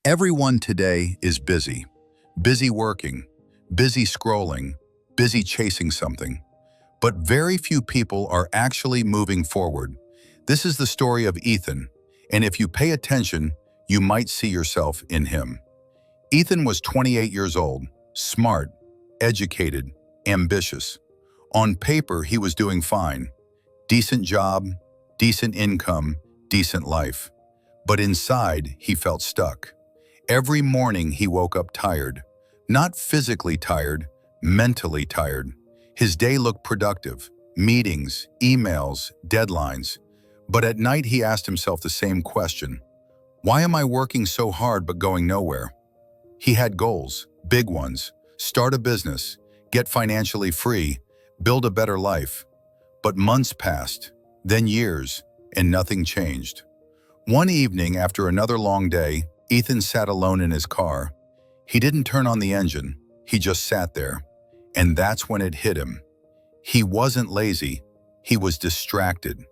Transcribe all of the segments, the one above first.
Everyone today is busy. Busy working, busy scrolling, busy chasing something. But very few people are actually moving forward. This is the story of Ethan, and if you pay attention, you might see yourself in him. Ethan was 28 years old, smart, educated, ambitious. On paper, he was doing fine. Decent job, decent income, decent life. But inside, he felt stuck. Every morning he woke up tired. Not physically tired, mentally tired. His day looked productive. Meetings, emails, deadlines. But at night he asked himself the same question. Why am I working so hard but going nowhere? He had goals, big ones. Start a business, get financially free, build a better life. But months passed, then years, and nothing changed. One evening after another long day, Ethan sat alone in his car. He didn't turn on the engine, he just sat there. And that's when it hit him. He wasn't lazy, he was distracted.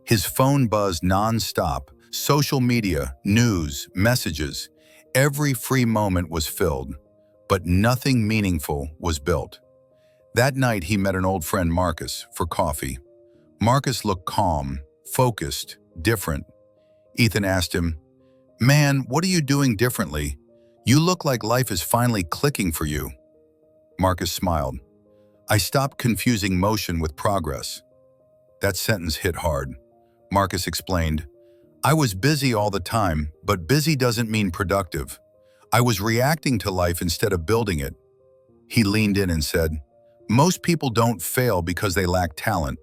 His phone buzzed non-stop, social media, news, messages. Every free moment was filled, but nothing meaningful was built. That night he met an old friend, Marcus, for coffee. Marcus looked calm, focused, different. Ethan asked him, "Man, what are you doing differently? You look like life is finally clicking for you." Marcus smiled. "I stopped confusing motion with progress." That sentence hit hard. Marcus explained, "I was busy all the time, but busy doesn't mean productive. I was reacting to life instead of building it." He leaned in and said, "Most people don't fail because they lack talent.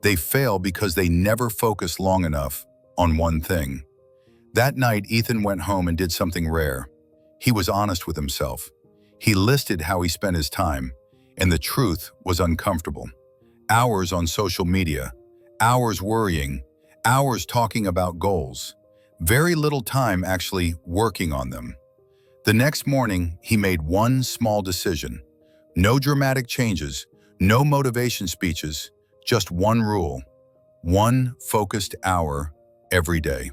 They fail because they never focus long enough on one thing." That night, Ethan went home and did something rare. He was honest with himself. He listed how he spent his time, and the truth was uncomfortable. Hours on social media, hours worrying, hours talking about goals. Very little time actually working on them. The next morning, he made one small decision. No dramatic changes, no motivation speeches, just one rule. One focused hour every day.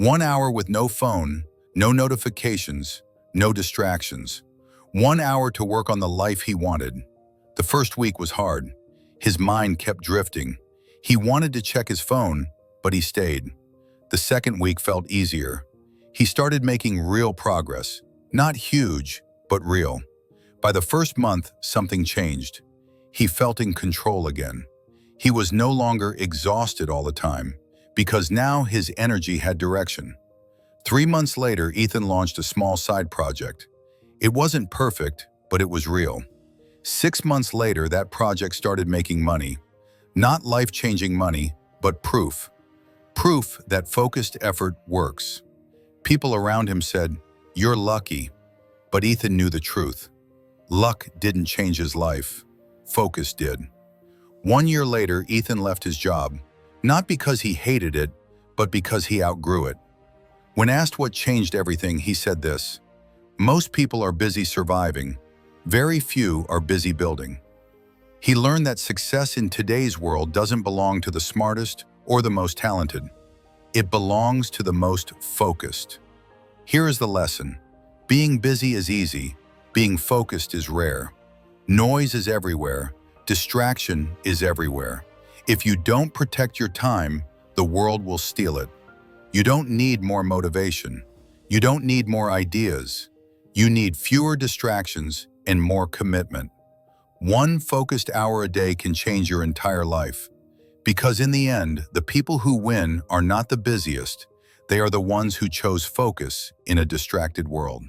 1 hour with no phone, no notifications, no distractions. 1 hour to work on the life he wanted. The first week was hard. His mind kept drifting. He wanted to check his phone, but he stayed. The second week felt easier. He started making real progress. Not huge, but real. By the first month, something changed. He felt in control again. He was no longer exhausted all the time, because now his energy had direction. 3 months later, Ethan launched a small side project. It wasn't perfect, but it was real. 6 months later, that project started making money. Not life-changing money, but proof. Proof that focused effort works. People around him said, "You're lucky." But Ethan knew the truth. Luck didn't change his life. Focus did. 1 year later, Ethan left his job. Not because he hated it, but because he outgrew it. When asked what changed everything, he said this: "Most people are busy surviving. Very few are busy building." He learned that success in today's world doesn't belong to the smartest or the most talented. It belongs to the most focused. Here is the lesson. Being busy is easy. Being focused is rare. Noise is everywhere. Distraction is everywhere. If you don't protect your time, the world will steal it. You don't need more motivation. You don't need more ideas. You need fewer distractions and more commitment. One focused hour a day can change your entire life. Because in the end, the people who win are not the busiest. They are the ones who chose focus in a distracted world.